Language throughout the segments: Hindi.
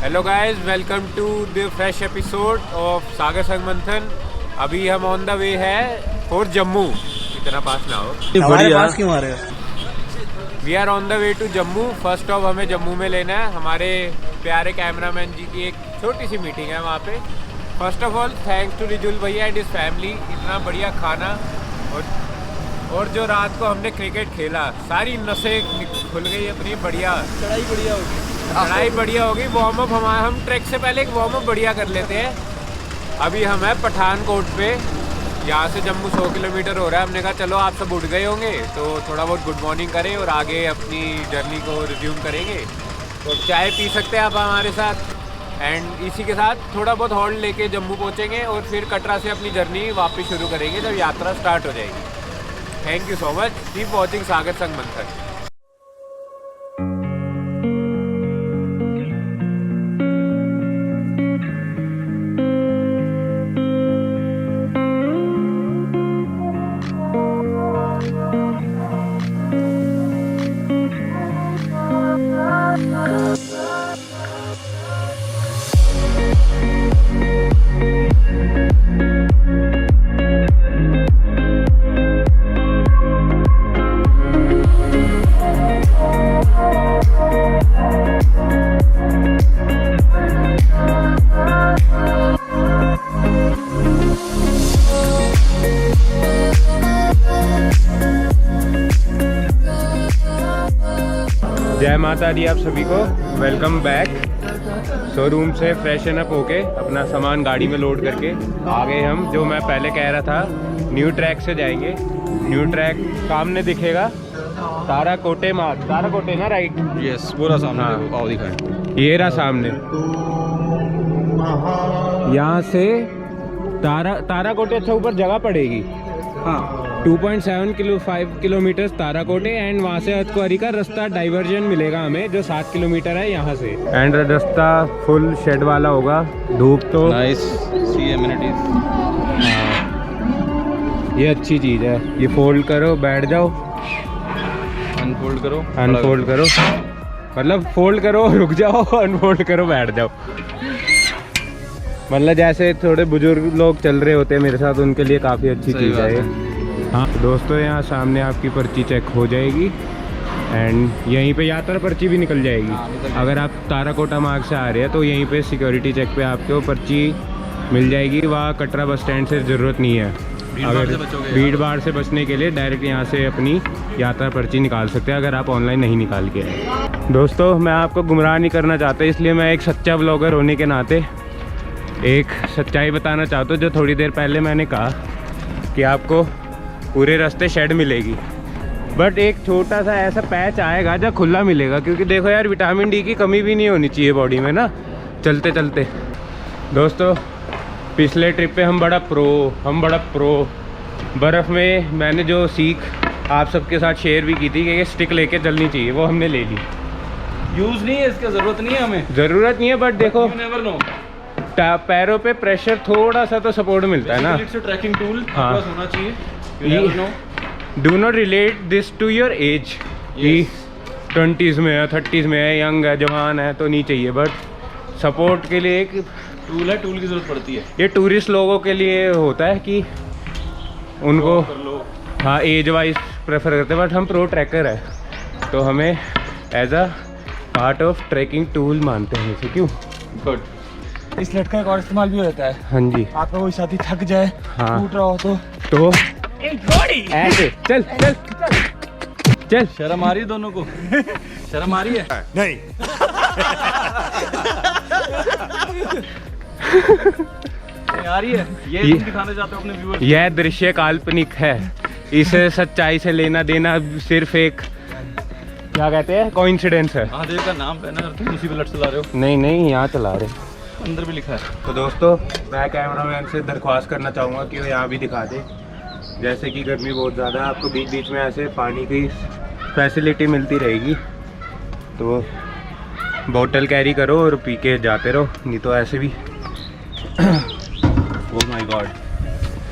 Hello guys, welcome to the fresh episode of Sagar Sang Manthan. अभी हम ऑन द वे है फॉर जम्मू। इतना पास ना हो, हमारे पास क्यों आ रहे हो? We are on the way to Jammu. First of हमें जम्मू में लेना है। हमारे प्यारे कैमरामैन जी की एक छोटी सी मीटिंग है वहाँ पे। First of all thanks to Rijul भैया एंड हिज फैमिली। इतना बढ़िया खाना और जो रात को हमने क्रिकेट खेला, सारी नसें खुल गई अपनी। बढ़िया चढ़ाई बढ़िया होगी। लड़ाई बढ़िया होगी। वार्म अप हम ट्रैक से पहले एक वार्म अप बढ़िया कर लेते हैं। अभी हम हैं पठानकोट पे। यहाँ से जम्मू 100 किलोमीटर हो रहा है। हमने कहा चलो आप सब उठ गए होंगे तो थोड़ा बहुत गुड मॉर्निंग करें और आगे अपनी जर्नी को रिज्यूम करेंगे। तो चाय पी सकते हैं आप हमारे साथ। एंड इसी के साथ थोड़ा बहुत हॉल्ट लेके जम्मू पहुँचेंगे और फिर कटरा से अपनी जर्नी वापस शुरू करेंगे जब यात्रा स्टार्ट हो जाएगी। Thank you so much. Keep watching Sagar Sang Manthan. जय माता दी आप सभी को। Welcome back. शोरूम से फ्रेशन अप होके अपना सामान गाड़ी में लोड करके आ गए हम। जो मैं पहले कह रहा था, न्यू ट्रैक से जाएंगे। न्यू ट्रैक सामने दिखेगा, ताराकोटे मार्ग। ताराकोटे ना, राइट? यस, पूरा सामने। हाँ। देखो, आओ दिखाएं। ये रहा सामने। यहाँ से ताराकोटे अच्छा ऊपर जगह पड़ेगी। हाँ, 2.75 किलोमीटर ताराकोटे एंड वहाँ से अतकुआरी का रास्ता डाइवर्जन मिलेगा हमें, जो 7 किलोमीटर है यहाँ से। एंड रास्ता फुल शेड वाला होगा। धूप तो नाइस सी एमिनिटीज। ये अच्छी चीज़ है। ये फोल्ड करो, बैठ जाओ, अनफोल्ड करो, अनफोल्ड करो, मतलब फोल्ड करो, रुक जाओ, अनफोल्ड करो, बैठ जाओ। मतलब जैसे थोड़े बुजुर्ग लोग चल रहे होते हैं मेरे साथ, उनके लिए काफ़ी अच्छी चीज़ है ये। हाँ दोस्तों, यहाँ सामने आपकी पर्ची चेक हो जाएगी एंड यहीं पे यात्रा पर्ची भी निकल जाएगी। अगर आप ताराकोटा मार्ग से आ रहे हैं तो यहीं पे सिक्योरिटी चेक पे आपको पर्ची मिल जाएगी। वहाँ कटरा बस स्टैंड से ज़रूरत नहीं है। अगर भीड़ भाड़ से बचने के लिए डायरेक्ट यहाँ से अपनी यात्रा पर्ची निकाल सकते हैं, अगर आप ऑनलाइन नहीं निकाल के आए। दोस्तों, मैं आपको गुमराह नहीं करना चाहता, इसलिए मैं एक सच्चा ब्लॉगर होने के नाते एक सच्चाई बताना चाहता हूँ। जो थोड़ी देर पहले मैंने कहा कि आपको पूरे रास्ते शेड मिलेगी, बट एक छोटा सा ऐसा पैच आएगा जब खुला मिलेगा। क्योंकि देखो यार, विटामिन डी की कमी भी नहीं होनी चाहिए बॉडी में ना, चलते चलते। दोस्तों, पिछले ट्रिप पे हम बड़ा प्रो बर्फ़ में मैंने जो सीख आप सबके साथ शेयर भी की थी कि ये स्टिक लेके चलनी चाहिए, वो हमने ले ली। यूज नहीं है, इसका जरूरत नहीं है हमें। ज़रूरत नहीं है, बट देखो नेवर नो। पैरों पे प्रेशर थोड़ा सा तो सपोर्ट मिलता है ना। It's a tracking tool. हाँ। आपका होना चाहिए। You never know। Do not relate this to your age कि 20s में है, 30s में है, यंग है, जवान है तो नहीं चाहिए। बट सपोर्ट के लिए एक टूल है, टूल की जरूरत पड़ती है। ये टूरिस्ट लोगों के लिए होता है कि उनको कर लो। हाँ एज वाइज प्रेफर करते हैं। बट हम प्रो ट्रैकर है तो हमें as a part of tracking tool मानते हैं इसे। क्यों? गुड। इस लट का एक और इस्तेमाल भी होता है। हाँ जी। आपका कोई साथी थक जाए, हाँ। टूट रहा हो तो ऐसे चल चल चल। शर्म आ रही है दोनों को? शर्म आ रही है? नहीं। आ रही है। ये तुम दिखाना चाहते हो अपने व्यूअर्स? यह दृश्य काल्पनिक है। इसे सच्चाई से लेना देना सिर्फ एक, क्या कहते हैं, कोइंसिडेंस है। महादेव का नाम पहना और तुम इसी पे लट चला रहे हो। नहीं नहीं, यहाँ चला रहे। अंदर भी लिखा है। तो दोस्तों, मैं कैमरामैन से दरख्वास्त करना चाहूँगा कि वो यहाँ भी दिखा दे। जैसे कि गर्मी बहुत ज़्यादा है, आपको बीच बीच में ऐसे पानी की फैसिलिटी मिलती रहेगी, तो बोतल कैरी करो और पी के जाते रहो, नहीं तो ऐसे भी। ओह माय गॉड,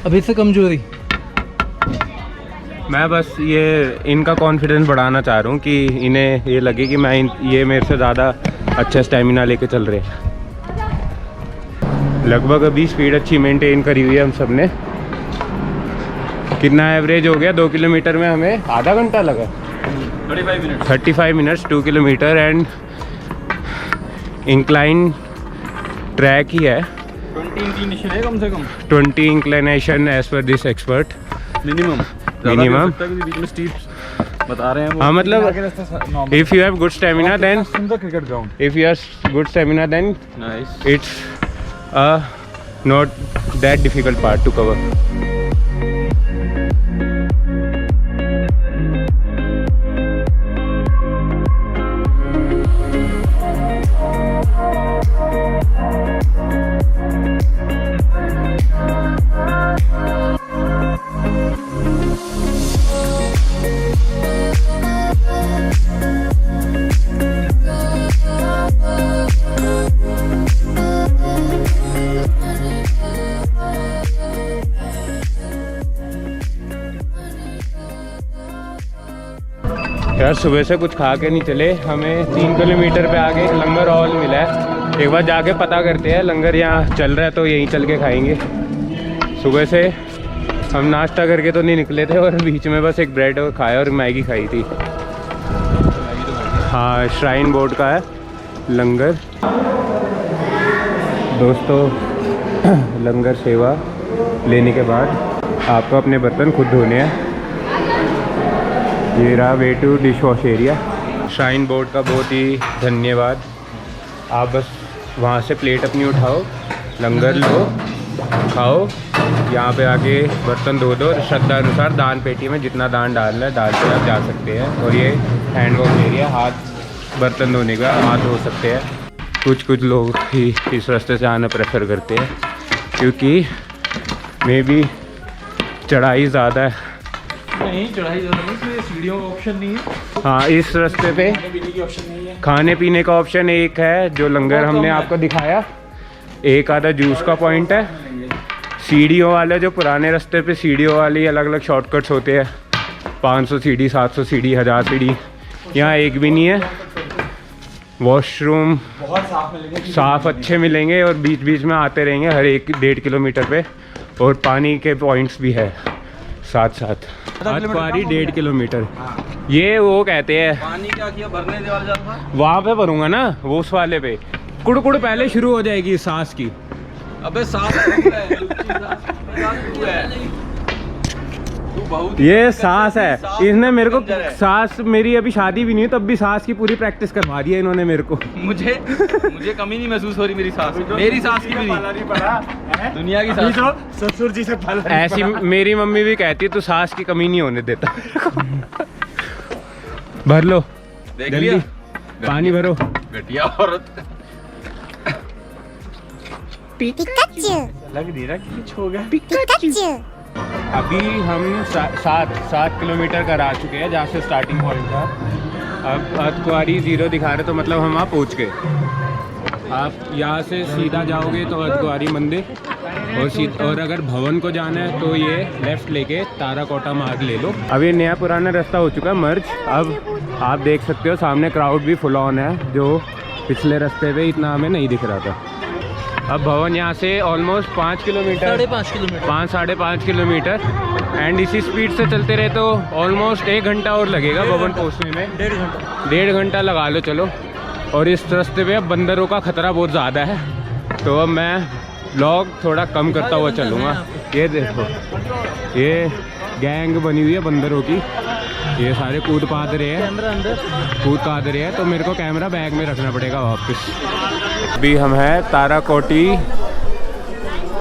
अभी से कमजोरी। मैं बस ये इनका कॉन्फिडेंस बढ़ाना चाह रहा हूँ कि इन्हें ये लगे कि मैं ये मेरे से ज़्यादा अच्छा स्टेमिना लेके चल रहे हैं। लगभग अभी स्पीड अच्छी मेंटेन करी हुई है हम सब ने। कितना एवरेज हो गया 2 किलोमीटर में हमें आधा घंटा लगा, 35 minutes 2 kilometre. And incline track ही है, 20 इंक्लिनेशन है कम से कम, 20 inclination as per this expert minimum. बीच में स्टीप बता रहे हैं वो। हाँ मतलब if you have good stamina then, cricket ground, if you have good stamina then nice. it's not that difficult part to cover. यार सुबह से कुछ खा के नहीं चले, हमें 3 किलोमीटर पे आगे एक लंगर हॉल मिला है। एक बार जाके पता करते हैं, लंगर यहाँ चल रहा है तो यहीं चल के खाएंगे। सुबह से हम नाश्ता करके तो नहीं निकले थे और बीच में बस एक ब्रेड और खाया और मैगी खाई थी। हाँ श्राइन बोर्ड का है लंगर। दोस्तों लंगर सेवा लेने के बाद आपको अपने बर्तन खुद धोने हैं। ये रहा way to dish wash area. Shrine board का बहुत ही धन्यवाद। आप बस वहाँ से प्लेट अपनी उठाओ, लंगर लो, खाओ, यहाँ पे आके बर्तन धो दो और श्रद्धा अनुसार दान पेटी में जितना दान डालना है डाल के आप जा सकते हैं। और ये हैंड वॉश एरिया, हाथ बर्तन धोने का, हाथ धो सकते हैं। कुछ लोग ही इस रास्ते से आना प्रेफर करते हैं क्योंकि मे बी चढ़ाई ज़्यादा है। नहीं चढ़ाई ज़्यादा नहीं, सीढ़ियों का ऑप्शन नहीं है। हाँ इस रास्ते पे खाने पीने का ऑप्शन एक है जो लंगर हमने आपको दिखाया, एक आधा जूस का पॉइंट है। सीढ़ियों वाले जो पुराने रास्ते पे सीढ़ियों वाली अलग अलग शॉर्टकट्स होते हैं, 500 सीढ़ी, 700 सीढ़ी, 1000 सीढ़ी, यहाँ एक भी नहीं है। वॉशरूम बहुत साफ अच्छे मिलेंगे और बीच बीच में आते रहेंगे हर 1-1.5 किलोमीटर पे। और पानी के पॉइंट्स भी है साथ साथ। अतवारी 1.5 किलोमीटर। ये वो कहते हैं पानी क्या किया, भरने दे वाला जाता था वहाँ पे भरूंगा ना, वो उस वाले पे कुड़ पहले शुरू हो जाएगी सांस की। अबे ये सांस है, इसने मेरे को सांस, मेरी अभी शादी भी नहीं है तब भी सांस की पूरी प्रैक्टिस करवा दी है इन्होंने मेरे को। मुझे कमी नहीं महसूस हो रही मेरी सांस, मेरी सांस की भी नहीं, दुनिया की सांस। ससुर जी से ऐसी मेरी मम्मी भी कहती तू सांस की कमी नहीं होने देता। भर लो जल्दी, पानी भरो। घटिया औरत। लग नहीं रहा कि कुछ हो गया। पिकाचू। अभी हम 7 किलोमीटर करा चुके हैं जहाँ से स्टार्टिंग पॉइंट था। अब अतवारी 0 दिखा रहे तो मतलब हम वहाँ पहुँच गए। आप यहाँ से सीधा जाओगे तो अतवारी मंदिर, और अगर भवन को जाना है तो ये लेफ़्ट लेके ताराकोटा मार्ग ले लो। अब ये नया पुराना रास्ता हो चुका है मर्ज। अब आप देख सकते हो सामने क्राउड भी फुल ऑन है, जो पिछले रास्ते पे इतना हमें नहीं दिख रहा था। अब भवन यहाँ से ऑलमोस्ट 5 किलोमीटर, 5-5.5 किलोमीटर। एंड इसी स्पीड से चलते रहे तो ऑलमोस्ट 1 घंटा और लगेगा भवन पहुँचने में। 1.5 घंटा लगा लो चलो। और इस रास्ते पे अब बंदरों का खतरा बहुत ज़्यादा है, तो अब मैं व्लॉग थोड़ा कम करता हुआ चलूँगा। ये देखो ये गैंग बनी हुई है बंदरों की, ये सारे कूद पाद रहे हैं तो मेरे को कैमरा बैग में रखना पड़ेगा वापस। अभी हम हैं ताराकोटी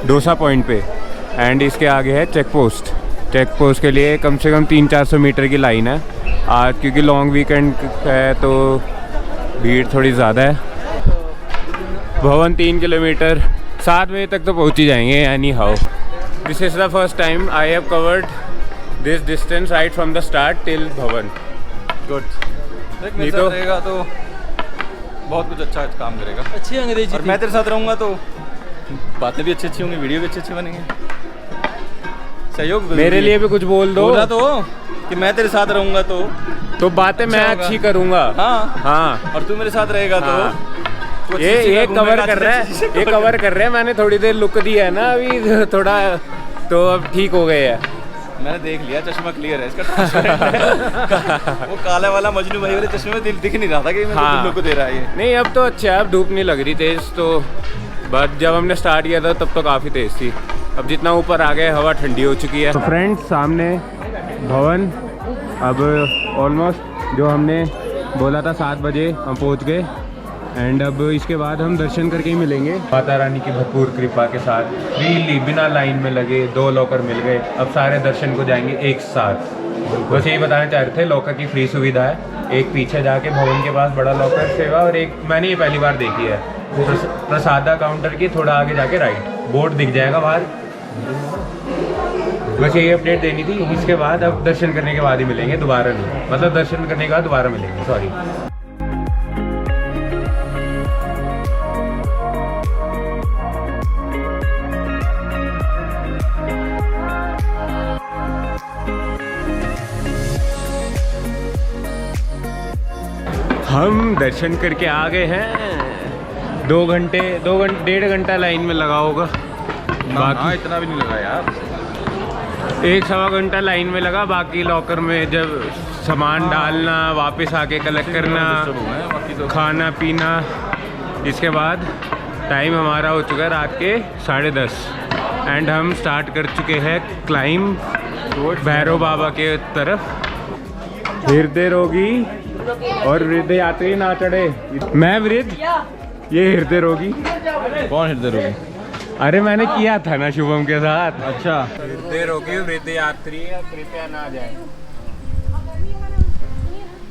डोसा पॉइंट पे एंड इसके आगे है चेक पोस्ट के लिए कम से कम 300-400 मीटर की लाइन है आज, क्योंकि लॉन्ग वीकेंड है तो भीड़ थोड़ी ज़्यादा है। भवन 3 किलोमीटर, 7 बजे तक तो पहुँच ही जाएंगे any how. This is the first time I have covered this distance right from the start till भवन। गुड। मेरे साथ रहेगा तो बहुत कुछ अच्छा काम करेगा, अच्छी अंग्रेजी। और मैं तेरे साथ रहूँगा तो बातें भी अच्छी होंगी, वीडियो भी अच्छे बनेंगे। सहयोग मेरे लिए भी कुछ बोल दो। बोला तो कि मैं तेरे साथ रहूँगा तो बातें मैं अच्छी करूँगा। हाँ हाँ, और तू मेरे साथ रहेगा तो ये कवर कर रहा है, ये कवर कर रहे हैं। मैंने थोड़ी देर लुक दी है ना अभी थोड़ा, तो अब ठीक हो गए हैं। मैंने देख लिया, चश्मा क्लियर है इसका। वो काला वाला मजनू भाई वाले चश्मे में दिख नहीं रहा था कि मैं लुक दे रहा है ये। नहीं अब तो अच्छा है, अब धूप नहीं लग रही तेज, तो बट जब हमने स्टार्ट किया था तब तो काफ़ी तेज थी। अब जितना ऊपर आ गए हवा ठंडी हो चुकी है। तो फ्रेंड्स सामने भवन, अब ऑलमोस्ट जो हमने बोला था 7 बजे हम पहुंच गए। एंड अब इसके बाद हम दर्शन करके ही मिलेंगे। माता रानी की भरपूर कृपा के साथ फ्रीली बिना लाइन में लगे 2 लॉकर मिल गए। अब सारे दर्शन को जाएंगे एक साथ। बस यही बताना चाह रहे थे, लॉकर की फ्री सुविधा है। एक पीछे जाके भवन के पास बड़ा लॉकर सेवा, और एक मैंने ये पहली बार देखी है प्रसादा काउंटर की थोड़ा आगे जाके राइट, बोर्ड दिख जाएगा बाहर। बस यही अपडेट देनी थी। इसके बाद अब दर्शन करने के बाद ही मिलेंगे, दोबारा नहीं, मतलब दर्शन करने के बाद दोबारा मिलेंगे, सॉरी। हम दर्शन करके आ गए हैं। 2 घंटे 1.5 घंटा लाइन में लगा होगा। बाकी इतना भी नहीं लगा यार, 1-1.25 घंटा लाइन में लगा। बाकी लॉकर में जब सामान डालना, वापस आके कलेक्ट करना, खाना पीना। इसके बाद टाइम हमारा हो चुका है रात के 10:30 एंड हम स्टार्ट कर चुके हैं क्लाइंब भैरव बाबा के तरफ। हृदय रोगी और वृद्ध यात्री ना चढ़े। मैं वृद्ध, ये हृदय रोगी। कौन हृदय रोगी? अरे मैंने किया था ना शुभम के साथ। अच्छा, हृदय रोगी वृद्ध यात्री कृपया ना जाए।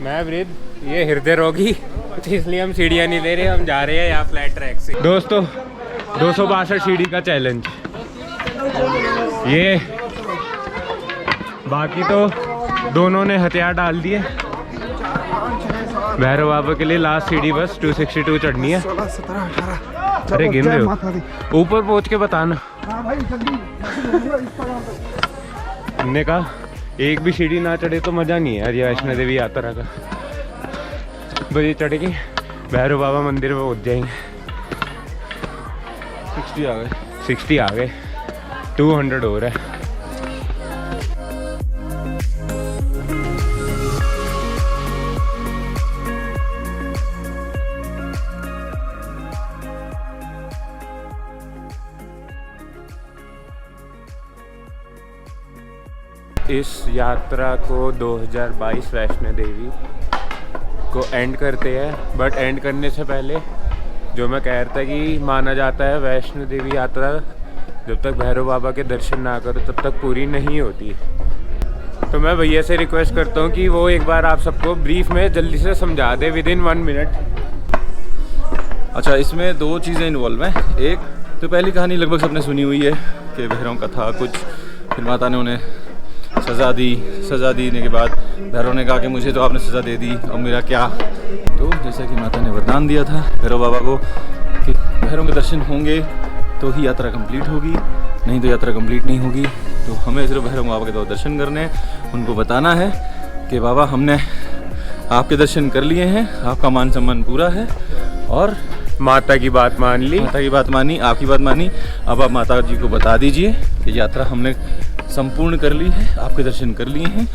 मैं वृद्ध, ये हृदय रोगी, इसलिए हम सीढ़ियाँ नहीं ले रहे, हम जा रहे हैं यहाँ फ्लैट ट्रैक से। दोस्तों 262 सीढ़ी का चैलेंज ये, बाकी तो दोनों ने हथियार डाल दिए। भैरव बाबा के लिए लास्ट सीढ़ी बस 262 चढ़नी है। 16, 17, 18। अरे गिन रहे हो, ऊपर पहुंच के बताना। हमने कहा एक भी सीढ़ी ना चढ़े तो मजा नहीं है यार ये वैष्णो देवी यात्रा का। बजे चढ़ के भैरव बाबा मंदिर में पहुंच जाएंगे। 60 आ गए, 60 आ गए, 200 हो रहा है। इस यात्रा को 2022 वैष्णो देवी को एंड करते हैं। बट एंड करने से पहले जो मैं कह रहा था कि माना जाता है वैष्णो देवी यात्रा जब तक भैरव बाबा के दर्शन ना करो तब तक पूरी नहीं होती। तो मैं भैया से रिक्वेस्ट करता हूँ कि वो एक बार आप सबको ब्रीफ में जल्दी से समझा दे विदिन 1 मिनट। अच्छा, इसमें 2 चीज़ें इन्वॉल्व हैं। एक तो पहली कहानी लगभग सबने सुनी हुई है कि भैरव का था कुछ, फिर माता ने उन्हें सज़ा दी। सज़ा देने के बाद भैरव ने कहा कि मुझे तो आपने सज़ा दे दी, अब मेरा क्या। तो जैसा कि माता ने वरदान दिया था भैरव बाबा को कि भैरव के दर्शन होंगे तो ही यात्रा कंप्लीट होगी, नहीं तो यात्रा कंप्लीट नहीं होगी। तो हमें सिर्फ भैरव बाबा के तो दर्शन करने हैं, उनको बताना है कि बाबा हमने आपके दर्शन कर लिए हैं, आपका मान सम्मान पूरा है। और माता की बात मान ली, माता की बात मानी, आपकी बात मानी। अब आप माता जी को बता दीजिए कि यात्रा हमने संपूर्ण कर ली है, आपके दर्शन कर लिए हैं,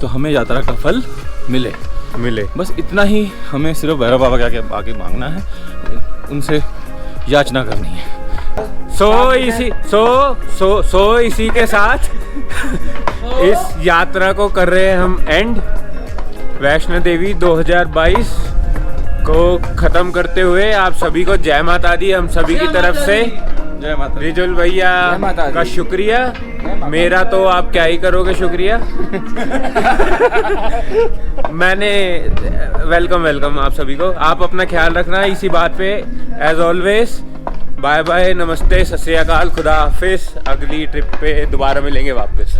तो हमें यात्रा का फल मिले। बस इतना ही हमें सिर्फ भैरव बाबा के आगे मांगना है, उनसे याचना करनी है। इसी के साथ इस यात्रा को कर रहे हैं हम एंड। वैष्णो देवी 2022 को ख़त्म करते हुए आप सभी को जय माता दी हम सभी की तरफ से। जय माता। रिजुल भैया का शुक्रिया, मेरा तो आप क्या ही करोगे शुक्रिया। मैंने वेलकम आप सभी को। आप अपना ख्याल रखना इसी बात पे। एज ऑलवेज बाय बाय, नमस्ते, सत श्री अकाल, खुदा हाफिज। अगली ट्रिप पे दोबारा मिलेंगे वापस।